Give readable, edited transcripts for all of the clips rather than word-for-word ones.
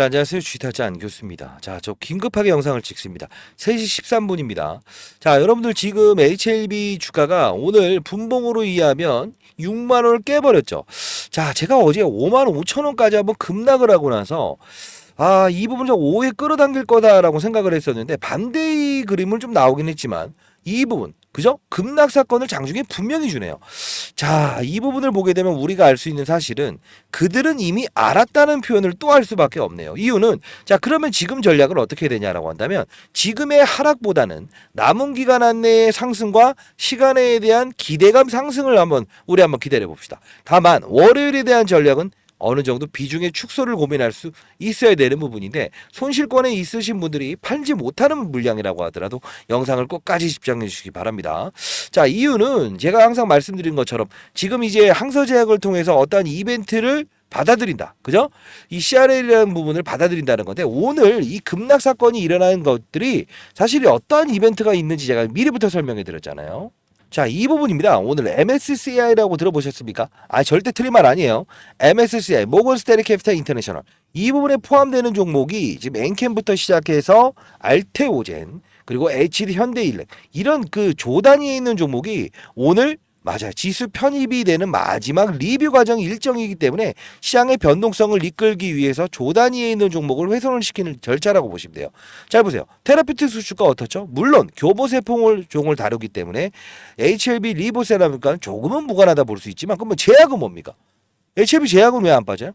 자, 안녕하세요. 주식타짜 안교수입니다. 자, 저 긴급하게 영상을 찍습니다. 3시 13분입니다. 자, 여러분들 지금 HLB 주가가 오늘 분봉으로 이해하면 6만 원을 깨버렸죠. 자, 제가 어제 5만 5천 원까지 한번 급락을 하고 나서 이 부분 좀 오해 끌어당길 거다라고 생각을 했었는데 반대의 그림을 좀 나오긴 했지만 이 부분 그죠? 급락 사건을 장중에 분명히 주네요. 자, 이 부분을 보게 되면 우리가 알 수 있는 사실은 그들은 이미 알았다는 표현을 또 할 수밖에 없네요. 이유는 자, 그러면 지금 전략을 어떻게 해야 되냐라고 한다면 지금의 하락보다는 남은 기간 안내의 상승과 시간에 대한 기대감 상승을 우리 한번 기다려 봅시다. 다만 월요일에 대한 전략은 어느 정도 비중의 축소를 고민할 수 있어야 되는 부분인데 손실권에 있으신 분들이 팔지 못하는 물량이라고 하더라도 영상을 끝까지 집중해 주시기 바랍니다. 자, 이유는 제가 항상 말씀드린 것처럼 지금 이제 항서제약을 통해서 어떠한 이벤트를 받아들인다. 그죠? 이 CRL이라는 부분을 받아들인다는 건데 오늘 이 급락 사건이 일어나는 것들이 사실 어떠한 이벤트가 있는지 제가 미리부터 설명해 드렸잖아요. 자, 이 부분입니다. 오늘 MSCI라고 들어보셨습니까? 절대 틀린 말 아니에요. MSCI, 모건 스탠리 캐피탈 인터내셔널. 이 부분에 포함되는 종목이 지금 엔캠부터 시작해서 알테오젠, 그리고 HD 현대일렉 이런 그 조단위에 있는 종목이 오늘 맞아요. 지수 편입이 되는 마지막 리뷰 과정 일정이기 때문에 시장의 변동성을 이끌기 위해서 조단위에 있는 종목을 훼손을 시키는 절차라고 보시면 돼요. 잘 보세요. 테라피utics 주가 어떻죠? 물론 교보세포 종을 다루기 때문에 HLB 리보세라니까 조금은 무관하다 볼 수 있지만 그러면 제약은 뭡니까? HLB 제약은 왜 안 빠져요?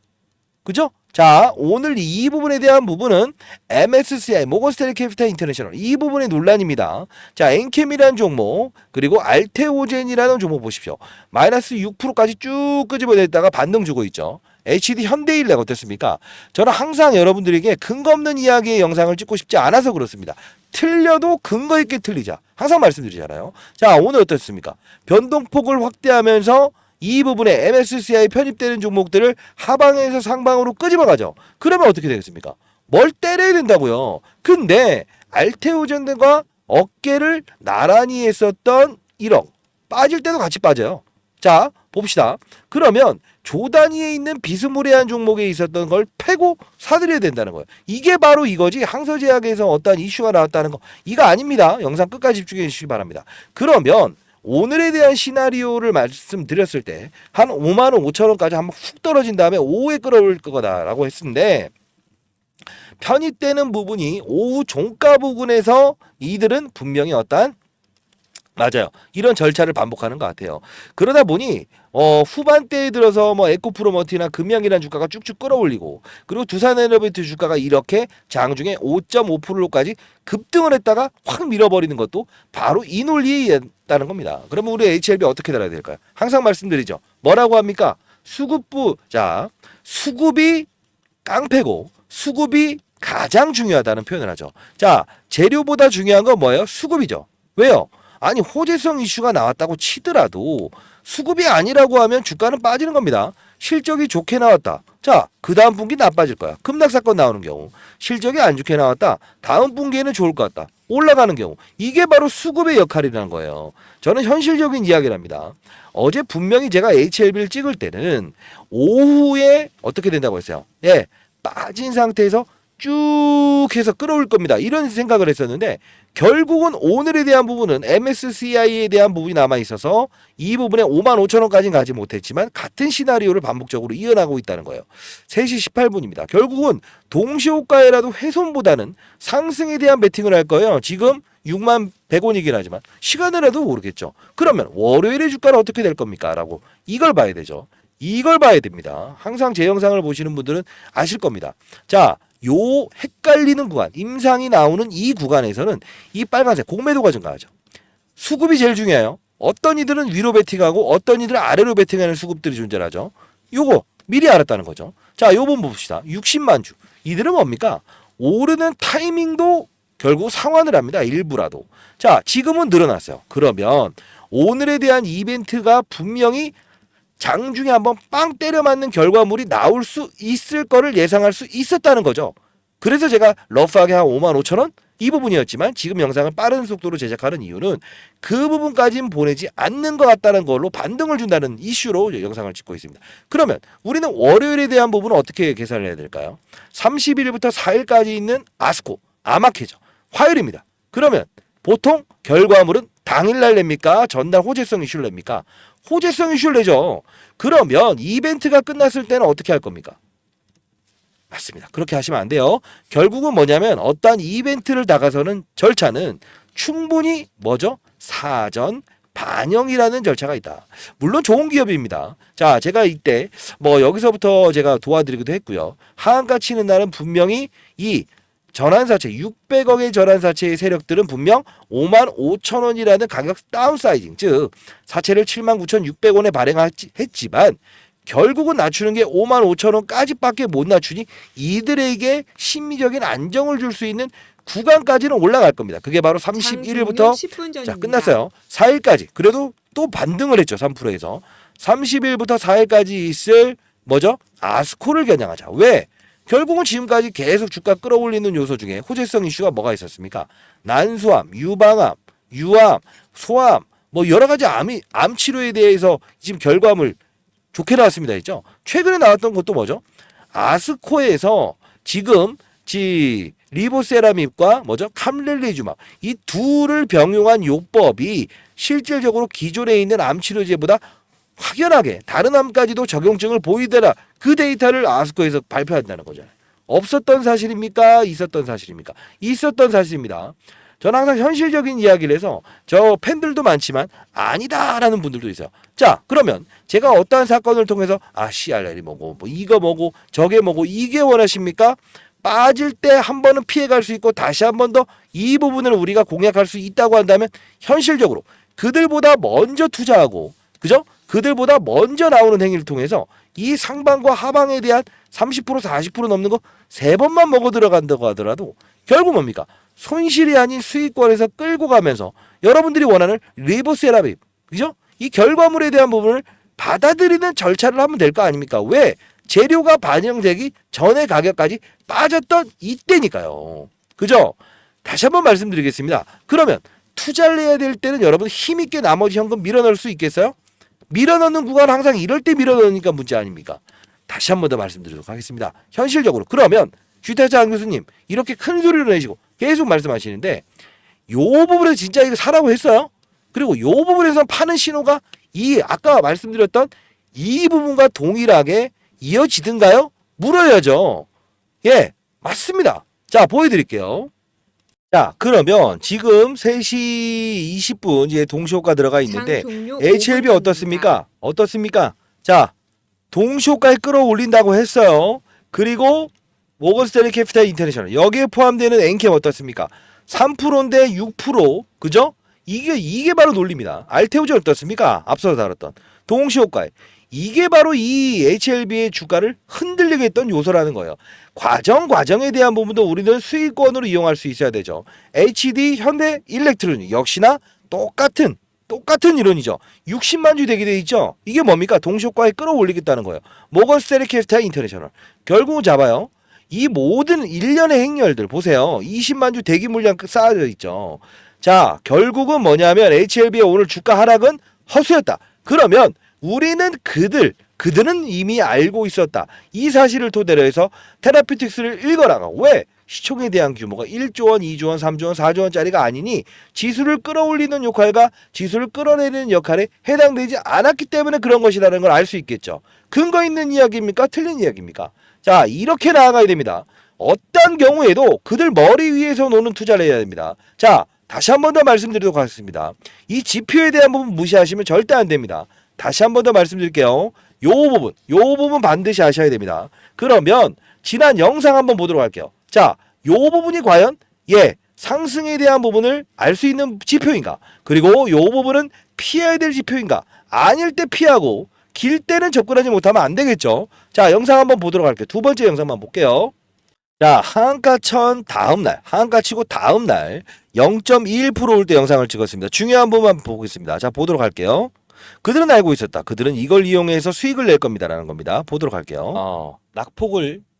그죠? 자, 오늘 이 부분에 대한 부분은 MSCI, 모건 스탠리 캐피탈 인터내셔널 이 부분의 논란입니다. 자, 엔캠이라는 종목 그리고 알테오젠이라는 종목 보십시오. 마이너스 6%까지 쭉 끄집어냈다가 반등 주고 있죠. HD 현대일렉 어땠습니까? 저는 항상 여러분들에게 근거 없는 이야기의 영상을 찍고 싶지 않아서 그렇습니다. 틀려도 근거 있게 틀리자. 항상 말씀드리잖아요. 자, 오늘 어떻습니까? 변동폭을 확대하면서 이 부분에 MSCI 편입되는 종목들을 하방에서 상방으로 끄집어가죠. 그러면 어떻게 되겠습니까? 뭘 때려야 된다고요. 근데 알테오젠과 어깨를 나란히 했었던 1억 빠질 때도 같이 빠져요. 자, 봅시다. 그러면 조단위에 있는 비스무리한 종목에 있었던 걸 패고 사들여야 된다는 거예요. 이게 바로 이거지. 항서제약에서 어떠한 이슈가 나왔다는 거 이거 아닙니다. 영상 끝까지 집중해 주시기 바랍니다. 그러면 오늘에 대한 시나리오를 말씀드렸을 때 한 5만 5천 원까지 한번 훅 떨어진 다음에 오후에 끌어올 거다라고 했는데 편입되는 부분이 오후 종가 부근에서 이들은 분명히 어떠한 맞아요. 이런 절차를 반복하는 것 같아요. 그러다 보니 후반대에 들어서 뭐 에코프로머티나 금양이라는 주가가 쭉쭉 끌어올리고 그리고 두산에너비티 주가가 이렇게 장중에 5.5%까지 급등을 했다가 확 밀어버리는 것도 바로 이 논리에 있다는 겁니다. 그러면 우리 HLB 어떻게 달아야 될까요? 항상 말씀드리죠. 뭐라고 합니까? 수급이 깡패고 수급이 가장 중요하다는 표현을 하죠. 자, 재료보다 중요한 건 뭐예요? 수급이죠. 왜요? 아니 호재성 이슈가 나왔다고 치더라도 수급이 아니라고 하면 주가는 빠지는 겁니다. 실적이 좋게 나왔다. 자, 그 다음 분기 나빠질 거야. 급락 사건 나오는 경우. 실적이 안 좋게 나왔다. 다음 분기에는 좋을 것 같다. 올라가는 경우. 이게 바로 수급의 역할이라는 거예요. 저는 현실적인 이야기를 합니다. 어제 분명히 제가 HLB를 찍을 때는 오후에 어떻게 된다고 했어요. 예, 빠진 상태에서 쭉 해서 끌어올 겁니다. 이런 생각을 했었는데 결국은 오늘에 대한 부분은 MSCI에 대한 부분이 남아있어서 이 부분에 5만 5천 원까지는 가지 못했지만 같은 시나리오를 반복적으로 이어나가고 있다는 거예요. 3시 18분입니다. 결국은 동시호가에라도 훼손보다는 상승에 대한 베팅을 할 거예요. 지금 6만 100원이긴 하지만 시간을라도 모르겠죠. 그러면 월요일의 주가는 어떻게 될 겁니까? 라고 이걸 봐야 되죠. 이걸 봐야 됩니다. 항상 제 영상을 보시는 분들은 아실 겁니다. 자, 요 헷갈리는 구간, 임상이 나오는 이 구간에서는 이 빨간색 공매도가 증가하죠. 수급이 제일 중요해요. 어떤 이들은 위로 베팅하고 어떤 이들은 아래로 베팅하는 수급들이 존재하죠. 요거 미리 알았다는 거죠. 자, 요번 봅시다. 60만 주. 이들은 뭡니까? 오르는 타이밍도 결국 상환을 합니다. 일부라도. 자, 지금은 늘어났어요. 그러면 오늘에 대한 이벤트가 분명히 장중에 한번 빵 때려 맞는 결과물이 나올 수 있을 거를 예상할 수 있었다는 거죠. 그래서 제가 러프하게 한 5만 5천 원 이 부분이었지만 지금 영상을 빠른 속도로 제작하는 이유는 그 부분까지는 보내지 않는 것 같다는 걸로 반등을 준다는 이슈로 영상을 찍고 있습니다. 그러면 우리는 월요일에 대한 부분은 어떻게 계산을 해야 될까요? 30일부터 4일까지 있는 아스코, 아마케죠. 화요일입니다. 그러면 보통 결과물은 당일날 냅니까? 전날 호재성 이슈를 냅니까? 호재성 이슈를 내죠. 그러면 이벤트가 끝났을 때는 어떻게 할 겁니까? 맞습니다. 그렇게 하시면 안 돼요. 결국은 뭐냐면 어떠한 이벤트를 나가서는 절차는 충분히 뭐죠? 사전 반영이라는 절차가 있다. 물론 좋은 기업입니다. 자, 제가 이때 뭐 여기서부터 제가 도와드리기도 했고요. 하한가 치는 날은 분명히 이 전환사채 600억의 전환사채의 세력들은 분명 55,000원이라는 가격 다운사이징, 즉 사채를 79,600원에 발행했지만 결국은 낮추는 게 55,000원까지밖에 못 낮추니 이들에게 심리적인 안정을 줄 수 있는 구간까지는 올라갈 겁니다. 그게 바로 31일부터 자 끝났어요. 4일까지. 그래도 또 반등을 했죠. 3%에서 30일부터 4일까지 있을 뭐죠? 아스코를 겨냥하자. 왜? 결국은 지금까지 계속 주가 끌어올리는 요소 중에 호재성 이슈가 뭐가 있었습니까? 난소암, 유방암, 유암, 소암, 뭐 여러 가지 암 치료에 대해서 지금 결과물 좋게 나왔습니다. 했죠? 최근에 나왔던 것도 뭐죠? 아스코에서 지금 리보세라밉과 뭐죠? 캄렐리주맙 이 둘을 병용한 요법이 실질적으로 기존에 있는 암 치료제보다 확연하게 다른 암까지도 적용증을 보이더라. 그 데이터를 아스코에서 발표한다는 거잖아요. 없었던 사실입니까? 있었던 사실입니까? 있었던 사실입니다. 저는 항상 현실적인 이야기를 해서 저 팬들도 많지만 아니다라는 분들도 있어요. 자, 그러면 제가 어떠한 사건을 통해서 CRL이 뭐고 뭐 이거 뭐고 저게 뭐고 이게 원하십니까? 빠질 때 한 번은 피해갈 수 있고 다시 한 번 더 이 부분을 우리가 공략할 수 있다고 한다면 현실적으로 그들보다 먼저 투자하고 그죠? 그들보다 먼저 나오는 행위를 통해서 이 상방과 하방에 대한 30% 40% 넘는 거 3번만 먹어 들어간다고 하더라도 결국 뭡니까? 손실이 아닌 수익권에서 끌고 가면서 여러분들이 원하는 리보세라빕 그죠? 이 결과물에 대한 부분을 받아들이는 절차를 하면 될 거 아닙니까? 왜? 재료가 반영되기 전의 가격까지 빠졌던 이때니까요. 그죠? 다시 한번 말씀드리겠습니다. 그러면 투자를 해야 될 때는 여러분 힘있게 나머지 현금 밀어넣을 수 있겠어요? 밀어넣는 구간 항상 이럴 때 밀어넣으니까 문제 아닙니까? 다시 한 번 더 말씀드리도록 하겠습니다. 현실적으로 그러면 쥐타자 안 교수님 이렇게 큰 소리를 내시고 계속 말씀하시는데 요 부분에 진짜 이거 사라고 했어요? 그리고 요 부분에서 파는 신호가 이 아까 말씀드렸던 이 부분과 동일하게 이어지든가요? 물어야죠. 예, 맞습니다. 자, 보여드릴게요. 자, 그러면 지금 3시 20분 이제 동시효과 들어가 있는데 HLB 어떻습니까? 어떻습니까? 자, 동시효과에 끌어올린다고 했어요. 그리고 모건스탠리 캐피탈 인터내셔널 여기에 포함되는 엔캠 어떻습니까? 3%인데 6% 그죠? 이게 바로 논리입니다. 알테오젠 어떻습니까? 앞서서 다뤘던 동시효과에 이게 바로 이 HLB의 주가를 흔들리게 했던 요소라는 거예요. 과정에 대한 부분도 우리는 수익권으로 이용할 수 있어야 되죠. HD 현대 일렉트로닉 역시나 똑같은 이론이죠. 60만 주 대기돼 있죠. 이게 뭡니까? 동시효과에 끌어올리겠다는 거예요. 모건스탠리 캐피탈 인터내셔널 결국은 잡아요. 이 모든 일련의 행렬들 보세요. 20만 주 대기 물량 쌓여져 있죠. 자, 결국은 뭐냐면 HLB의 오늘 주가 하락은 허수였다. 그러면 우리는 그들은 이미 알고 있었다. 이 사실을 토대로 해서 테라피틱스를 읽어나가. 왜? 시총에 대한 규모가 1조 원, 2조 원, 3조 원, 4조 원짜리가 아니니 지수를 끌어올리는 역할과 지수를 끌어내리는 역할에 해당되지 않았기 때문에 그런 것이라는 걸 알 수 있겠죠. 근거 있는 이야기입니까? 틀린 이야기입니까? 자, 이렇게 나아가야 됩니다. 어떤 경우에도 그들 머리 위에서 노는 투자를 해야 됩니다. 자, 다시 한 번 더 말씀드리도록 하겠습니다. 이 지표에 대한 부분 무시하시면 절대 안 됩니다. 다시 한 번 더 말씀드릴게요. 요 부분 반드시 아셔야 됩니다. 그러면 지난 영상 한번 보도록 할게요. 자, 요 부분이 과연 상승에 대한 부분을 알 수 있는 지표인가? 그리고 요 부분은 피해야 될 지표인가? 아닐 때 피하고 길 때는 접근하지 못하면 안 되겠죠. 자, 영상 한번 보도록 할게요. 두 번째 영상만 볼게요. 자, 하한가 하한가 치고 다음날 0.21% 올 때 영상을 찍었습니다. 중요한 부분만 보겠습니다. 자, 보도록 할게요. 그들은 알고 있었다. 그들은 이걸 이용해서 수익을 낼 겁니다라는 겁니다. 보도록 할게요. 낙폭을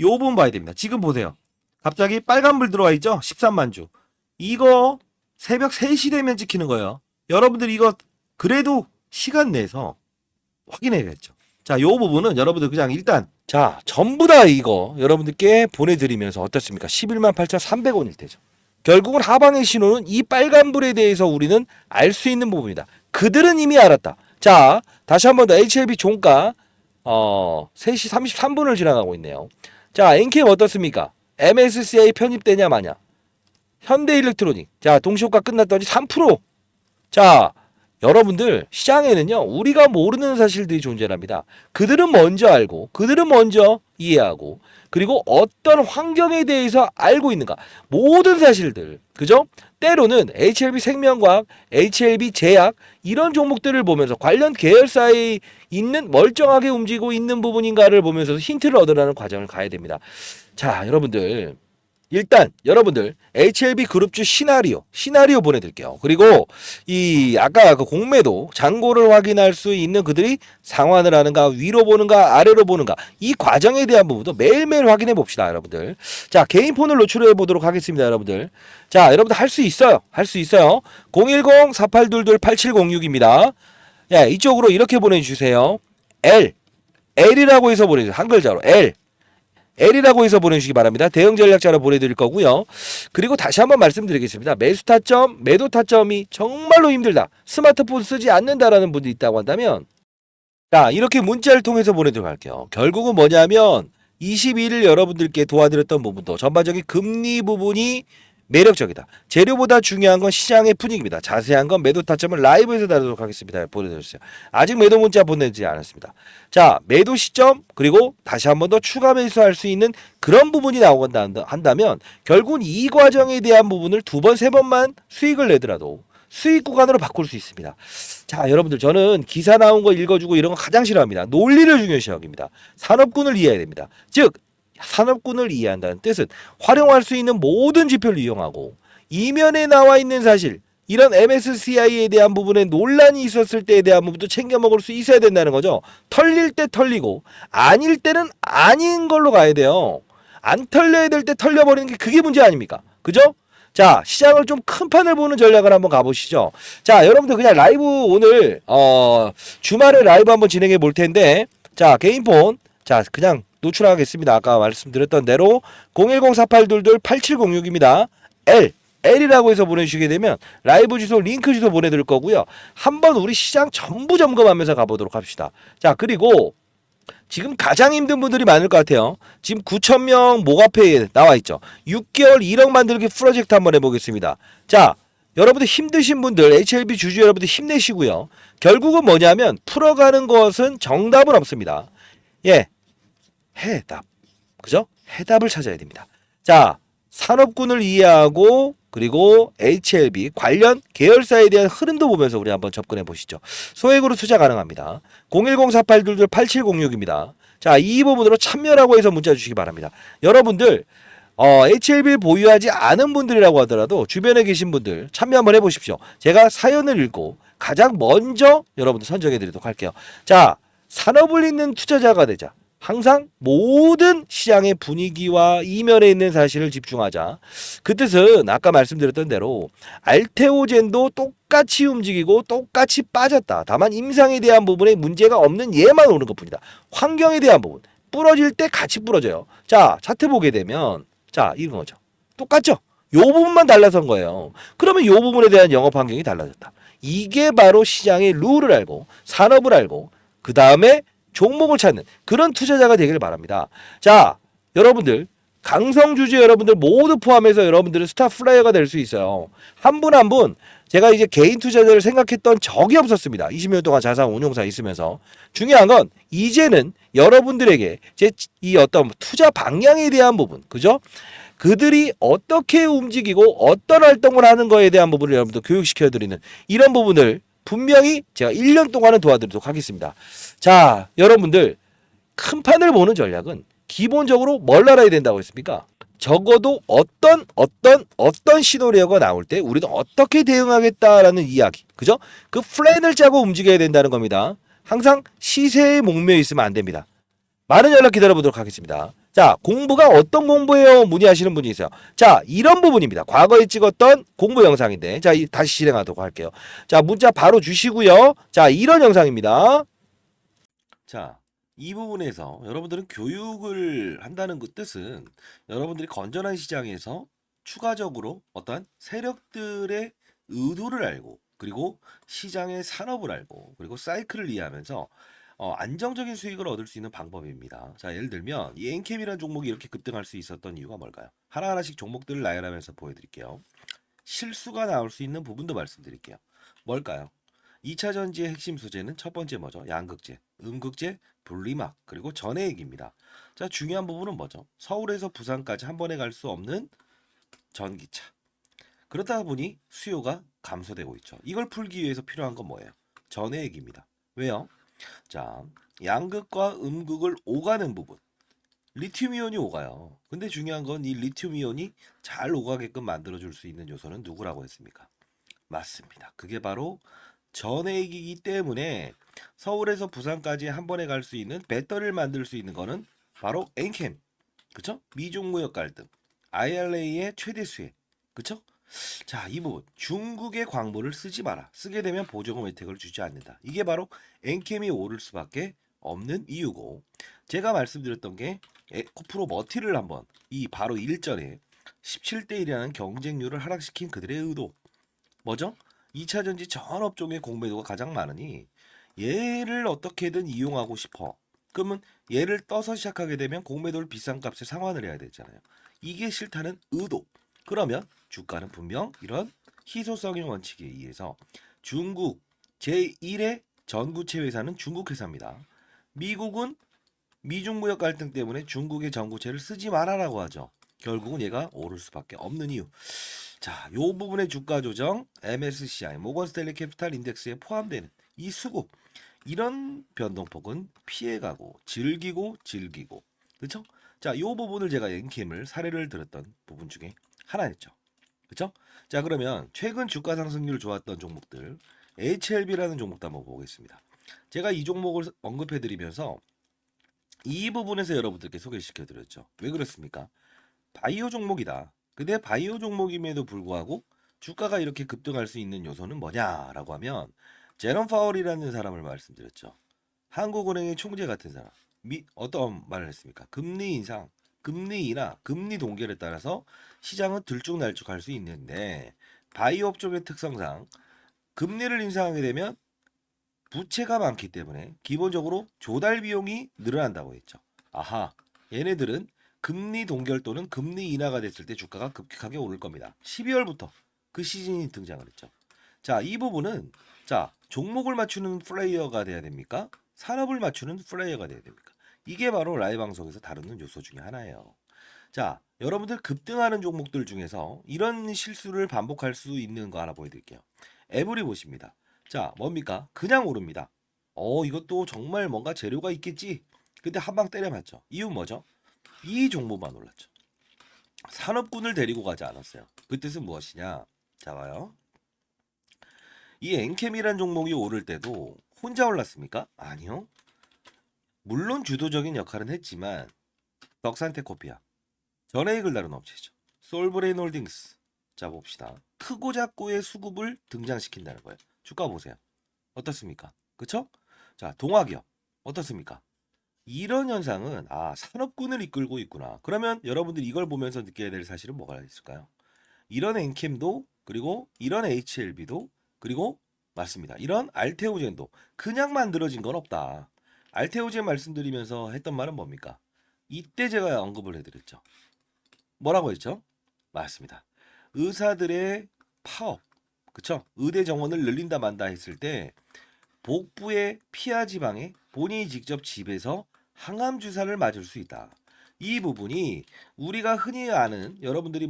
요 부분 봐야 됩니다. 지금 보세요. 갑자기 빨간불 들어와 있죠? 13만 주. 이거 새벽 3시 되면 찍히는 거예요. 여러분들 이거 그래도 시간 내서 확인해야겠죠. 자, 요 부분은 여러분들 그냥 일단 자, 전부 다 이거 여러분들께 보내드리면서 어떻습니까? 11만 8,300원일 테죠. 결국은 하방의 신호는 이 빨간불에 대해서 우리는 알 수 있는 부분이다. 그들은 이미 알았다. 자, 다시 한 번 더 HLB 종가 3시 33분을 지나가고 있네요. 자, 엔캠 어떻습니까? MSCI 편입되냐 마냐. 현대일렉트로닉. 자, 동시효과 끝났더니 3%. 자, 여러분들 시장에는요 우리가 모르는 사실들이 존재합니다. 그들은 먼저 알고 그들은 먼저 이해하고 그리고 어떤 환경에 대해서 알고 있는가 모든 사실들 그죠? 때로는 HLB 생명과학, HLB 제약 이런 종목들을 보면서 관련 계열사에 있는 멀쩡하게 움직이고 있는 부분인가를 보면서 힌트를 얻으라는 과정을 가야 됩니다. 자, 여러분들 일단 여러분들 HLB 그룹주 시나리오 보내드릴게요. 그리고 이 아까 그 공매도 잔고를 확인할 수 있는 그들이 상환을 하는가 위로 보는가 아래로 보는가 이 과정에 대한 부분도 매일매일 확인해 봅시다 여러분들. 자, 개인 폰을 노출해 보도록 하겠습니다 여러분들. 자, 여러분들 할 수 있어요. 010-4822-8706입니다. 야, 이쪽으로 이렇게 보내주세요. L이라고 해서 보내주세요. 한 글자로 L이라고 해서 보내주시기 바랍니다. 대응 전략자로 보내드릴 거고요. 그리고 다시 한번 말씀드리겠습니다. 매수 타점, 매도 타점이 정말로 힘들다. 스마트폰 쓰지 않는다라는 분들이 있다고 한다면 자, 이렇게 문자를 통해서 보내도록 할게요. 결국은 뭐냐면 21일 여러분들께 도와드렸던 부분도 전반적인 금리 부분이 매력적이다. 재료보다 중요한 건 시장의 분위기입니다. 자세한 건 매도 타점을 라이브에서 다루도록 하겠습니다. 보내드렸어요. 아직 매도 문자 보내지 않았습니다. 자, 매도 시점 그리고 다시 한 번 더 추가 매수할 수 있는 그런 부분이 나온다 한다면 결국은 이 과정에 대한 부분을 2번, 3번만 수익을 내더라도 수익 구간으로 바꿀 수 있습니다. 자, 여러분들 저는 기사 나온 거 읽어주고 이런 거 가장 싫어합니다. 논리를 중요시 여깁니다. 산업군을 이해해야 됩니다. 즉 산업군을 이해한다는 뜻은 활용할 수 있는 모든 지표를 이용하고 이면에 나와 있는 사실 이런 MSCI에 대한 부분에 논란이 있었을 때에 대한 부분도 챙겨 먹을 수 있어야 된다는 거죠. 털릴 때 털리고 아닐 때는 아닌 걸로 가야 돼요. 안 털려야 될 때 털려버리는 게 그게 문제 아닙니까? 그죠? 자, 시장을 좀 큰 판을 보는 전략을 한번 가보시죠. 자, 여러분들 그냥 라이브 오늘 주말에 라이브 한번 진행해 볼 텐데 자, 개인폰 자, 그냥 노출하겠습니다. 아까 말씀드렸던 대로 010-4822-8706입니다. L이라고 해서 보내주시게 되면 라이브 주소, 링크 주소 보내드릴 거고요. 한번 우리 시장 전부 점검하면서 가보도록 합시다. 자, 그리고 지금 가장 힘든 분들이 많을 것 같아요. 지금 9,000명 목 앞에 나와 있죠. 6개월 1억 만들기 프로젝트 한번 해보겠습니다. 자, 여러분들 힘드신 분들, HLB 주주 여러분들 힘내시고요. 결국은 뭐냐면 풀어가는 것은 정답은 없습니다. 예, 해답. 그죠? 해답을 찾아야 됩니다. 자, 산업군을 이해하고 그리고 HLB 관련 계열사에 대한 흐름도 보면서 우리 한번 접근해 보시죠. 소액으로 투자 가능합니다. 010-4822-8706입니다. 자, 이 부분으로 참여라고 해서 문자 주시기 바랍니다. 여러분들 HLB를 보유하지 않은 분들이라고 하더라도 주변에 계신 분들 참여 한번 해보십시오. 제가 사연을 읽고 가장 먼저 여러분들 선정해 드리도록 할게요. 자, 산업을 잇는 투자자가 되자. 항상 모든 시장의 분위기와 이면에 있는 사실을 집중하자. 그 뜻은 아까 말씀드렸던 대로 알테오젠도 똑같이 움직이고 똑같이 빠졌다. 다만 임상에 대한 부분에 문제가 없는 얘만 오는 것뿐이다. 환경에 대한 부분 부러질 때 같이 부러져요. 자, 차트 보게 되면 자, 이런 거죠. 똑같죠? 요 부분만 달라선 거예요. 그러면 요 부분에 대한 영업 환경이 달라졌다. 이게 바로 시장의 룰을 알고 산업을 알고 그 다음에 종목을 찾는 그런 투자자가 되길 바랍니다. 자, 여러분들 강성주주 여러분들 모두 포함해서 여러분들은 스타 플라이어가 될 수 있어요. 한 분 한 분 제가 이제 개인 투자자를 생각했던 적이 없었습니다. 20년 동안 자산 운용사 있으면서 중요한 건 이제는 여러분들에게 제 이 어떤 투자 방향에 대한 부분, 그죠? 그들이 어떻게 움직이고 어떤 활동을 하는 거에 대한 부분을 여러분들 교육시켜드리는 이런 부분을 분명히 제가 1년 동안은 도와드리도록 하겠습니다. 자, 여러분들 큰 판을 보는 전략은 기본적으로 뭘 알아야 된다고 했습니까? 적어도 어떤 시나리오가 나올 때 우리는 어떻게 대응하겠다라는 이야기, 그죠? 그 플랜을 짜고 움직여야 된다는 겁니다. 항상 시세에 목매여 있으면 안 됩니다. 많은 연락 기다려보도록 하겠습니다. 자, 공부가 어떤 공부예요? 문의하시는 분이 있어요. 자, 이런 부분입니다. 과거에 찍었던 공부 영상인데, 자, 다시 진행하도록 할게요. 자, 문자 바로 주시고요. 자, 이런 영상입니다. 자, 이 부분에서 여러분들은 교육을 한다는 그 뜻은 여러분들이 건전한 시장에서 추가적으로 어떠한 세력들의 의도를 알고 그리고 시장의 산업을 알고 그리고 사이클을 이해하면서 안정적인 수익을 얻을 수 있는 방법입니다. 자, 예를 들면 이 엔캠이라는 종목이 이렇게 급등할 수 있었던 이유가 뭘까요? 하나하나씩 종목들을 나열하면서 보여드릴게요. 실수가 나올 수 있는 부분도 말씀드릴게요. 뭘까요? 2차 전지의 핵심 소재는 첫 번째 뭐죠? 양극재, 음극재, 분리막, 그리고 전해액입니다. 자, 중요한 부분은 뭐죠? 서울에서 부산까지 한 번에 갈 수 없는 전기차. 그러다 보니 수요가 감소되고 있죠. 이걸 풀기 위해서 필요한 건 뭐예요? 전해액입니다. 왜요? 자, 양극과 음극을 오가는 부분. 리튬 이온이 오가요. 근데 중요한 건 이 리튬 이온이 잘 오가게끔 만들어줄 수 있는 요소는 누구라고 했습니까? 맞습니다. 그게 바로 전해액이기 때문에 서울에서 부산까지 한 번에 갈 수 있는 배터리를 만들 수 있는 거는 바로 엔캠. 그쵸? 미중 무역 갈등. IRA의 최대 수혜. 그쵸? 자, 이 부분. 중국의 광물을 쓰지 마라. 쓰게 되면 보조금 혜택을 주지 않는다. 이게 바로 엔캠이 오를 수밖에 없는 이유고, 제가 말씀드렸던 게 코프로 머티를 한번 이 바로 일전에 17대 1이라는 경쟁률을 하락시킨 그들의 의도. 뭐죠? 2차 전지 전 업종의 공매도가 가장 많으니 얘를 어떻게든 이용하고 싶어. 그러면 얘를 떠서 시작하게 되면 공매도를 비싼 값에 상환을 해야 되잖아요. 이게 싫다는 의도. 그러면 주가는 분명 이런 희소성의 원칙에 의해서 중국 제1의 전구체 회사는 중국 회사입니다. 미국은 미중 무역 갈등 때문에 중국의 전구체를 쓰지 말아라고 하죠. 결국은 얘가 오를 수밖에 없는 이유. 자, 요 부분의 주가 조정 MSCI 모건 스탠리 캐피탈 인덱스에 포함되는 이 수급, 이런 변동폭은 피해가고 즐기고 그렇죠? 자, 요 부분을 제가 엔캠을 사례를 들었던 부분 중에 하나였죠. 그렇죠? 자, 그러면 최근 주가 상승률 좋았던 종목들 HLB라는 종목도 한번 보겠습니다. 제가 이 종목을 언급해 드리면서 이 부분에서 여러분들께 소개시켜 드렸죠. 왜 그렇습니까? 바이오 종목이다. 근데 바이오 종목임에도 불구하고 주가가 이렇게 급등할 수 있는 요소는 뭐냐라고 하면 제롬 파월이라는 사람을 말씀드렸죠. 한국은행의 총재 같은 사람. 어떤 말을 했습니까? 금리 인상, 금리 인하, 금리 동결에 따라서 시장은 들쭉날쭉할 수 있는데 바이오 업종의 특성상 금리를 인상하게 되면 부채가 많기 때문에 기본적으로 조달 비용이 늘어난다고 했죠. 아하, 얘네들은 금리 동결 또는 금리 인하가 됐을 때 주가가 급격하게 오를 겁니다. 12월부터 그 시즌이 등장을 했죠. 자, 이 부분은 자, 종목을 맞추는 플레이어가 돼야 됩니까? 산업을 맞추는 플레이어가 돼야 됩니까? 이게 바로 라이브 방송에서 다루는 요소 중에 하나예요. 자, 여러분들 급등하는 종목들 중에서 이런 실수를 반복할 수 있는 거 하나 보여드릴게요. 에브리 보십니다. 자, 뭡니까? 그냥 오릅니다. 이것도 정말 뭔가 재료가 있겠지. 근데 한 방 때려맞죠. 이유 뭐죠? 이 종목만 올랐죠. 산업군을 데리고 가지 않았어요. 그 뜻은 무엇이냐? 자, 봐요. 이 엔캠이란 종목이 오를 때도 혼자 올랐습니까? 아니요. 물론 주도적인 역할은 했지만 덕산테코피아, 전해익을 다룬 업체죠. 솔브레인 홀딩스. 자, 봅시다. 크고 작고의 수급을 등장시킨다는 거예요. 주가 보세요. 어떻습니까? 그쵸? 자, 동화기업 어떻습니까? 이런 현상은 산업군을 이끌고 있구나. 그러면 여러분들이 이걸 보면서 느껴야 될 사실은 뭐가 있을까요? 이런 엔캠도 그리고 이런 HLB도 그리고 맞습니다. 이런 알테오젠도 그냥 만들어진 건 없다. 알테오젠 말씀드리면서 했던 말은 뭡니까? 이때 제가 언급을 해드렸죠. 뭐라고 했죠? 맞습니다. 의사들의 파업, 그쵸? 의대 정원을 늘린다 만다 했을 때 복부의 피하 지방에 본인이 직접 집에서 항암 주사를 맞을 수 있다. 이 부분이 우리가 흔히 아는 여러분들이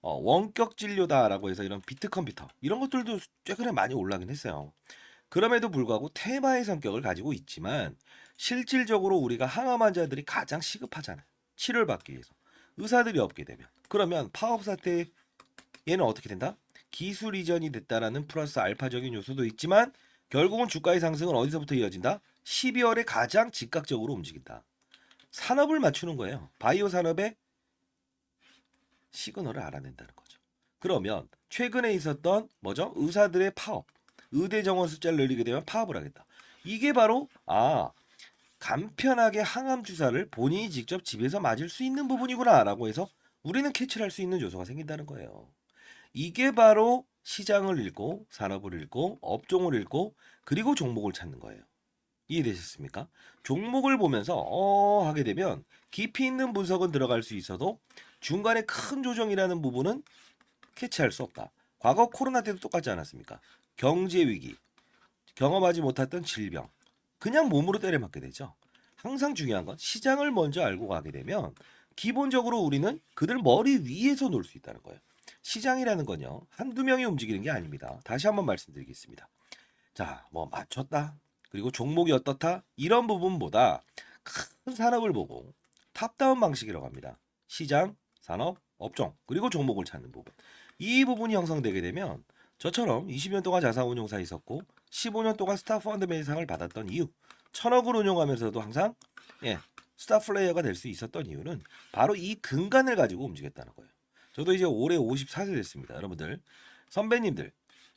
원격 진료다라고 해서 이런 비트 컴퓨터 이런 것들도 최근에 많이 올라긴 했어요. 그럼에도 불구하고 테마의 성격을 가지고 있지만 실질적으로 우리가 항암 환자들이 가장 시급하잖아요. 치료를 받기 위해서. 의사들이 없게 되면. 그러면 파업 사태 얘는 어떻게 된다? 기술 이전이 됐다라는 플러스 알파적인 요소도 있지만 결국은 주가의 상승은 어디서부터 이어진다? 12월에 가장 즉각적으로 움직인다. 산업을 맞추는 거예요. 바이오 산업의 시그널을 알아낸다는 거죠. 그러면 최근에 있었던 뭐죠? 의사들의 파업, 의대 정원 숫자를 늘리게 되면 파업을 하겠다. 이게 바로 간편하게 항암 주사를 본인이 직접 집에서 맞을 수 있는 부분이구나라고 해서 우리는 캐치를 할 수 있는 요소가 생긴다는 거예요. 이게 바로 시장을 읽고 산업을 읽고 업종을 읽고 그리고 종목을 찾는 거예요. 이해되셨습니까? 종목을 보면서 하게 되면 깊이 있는 분석은 들어갈 수 있어도 중간에 큰 조정이라는 부분은 캐치할 수 없다. 과거 코로나 때도 똑같지 않았습니까? 경제 위기, 경험하지 못했던 질병, 그냥 몸으로 때려맞게 되죠. 항상 중요한 건 시장을 먼저 알고 가게 되면 기본적으로 우리는 그들 머리 위에서 놀 수 있다는 거예요. 시장이라는 건요, 한두 명이 움직이는 게 아닙니다. 다시 한번 말씀드리겠습니다. 자, 뭐 맞췄다. 그리고 종목이 어떻다. 이런 부분보다 큰 산업을 보고 탑다운 방식이라고 합니다. 시장, 산업, 업종, 그리고 종목을 찾는 부분. 이 부분이 형성되게 되면 저처럼 20년 동안 자산운용사 있었고 15년 동안 스타 펀드맨상을 받았던 이유, 1000억을 운용하면서도 항상 스타 플레이어가 될 수 있었던 이유는 바로 이 근간을 가지고 움직였다는 거예요. 저도 이제 올해 54세 됐습니다. 여러분들, 선배님들,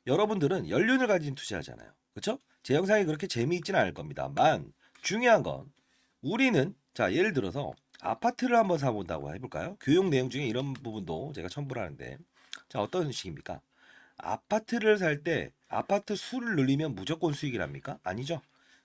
여러분들은 연륜을 가진 투자하잖아요. 그렇죠? 제 영상이 그렇게 재미있지는 않을 겁니다만 중요한 건 우리는 자 예를 들어서 아파트를 한번 사본다고 해볼까요? 교육 내용 중에 이런 부분도 제가 첨부를 하는데 자 어떤 식입니까? 아파트를 살 때 아파트 수를 늘리면 무조건 수익이랍니까? 아니죠.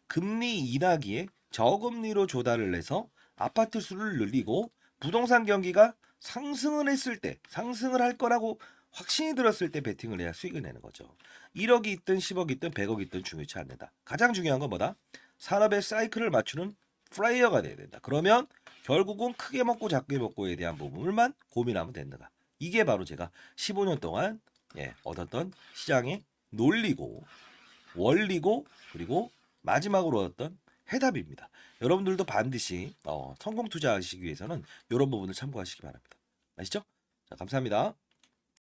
금리 인하기에 저금리로 조달을 해서 아파트 수를 늘리고 부동산 경기가 상승을 했을 때 상승을 할 거라고 확신이 들었을 때 베팅을 해야 수익을 내는 거죠. 1억이 있든 10억이 있든 100억이 있든 중요치 않는다. 가장 중요한 건 뭐다? 산업의 사이클을 맞추는 플레이어가 돼야 된다. 그러면 결국은 크게 먹고 작게 먹고에 대한 부분을만 고민하면 된다. 이게 바로 제가 15년 동안 얻었던 시장의 논리고 원리고 그리고 마지막으로 얻었던 해답입니다. 여러분들도 반드시 성공 투자하시기 위해서는 이런 부분을 참고하시기 바랍니다. 아시죠? 자, 감사합니다.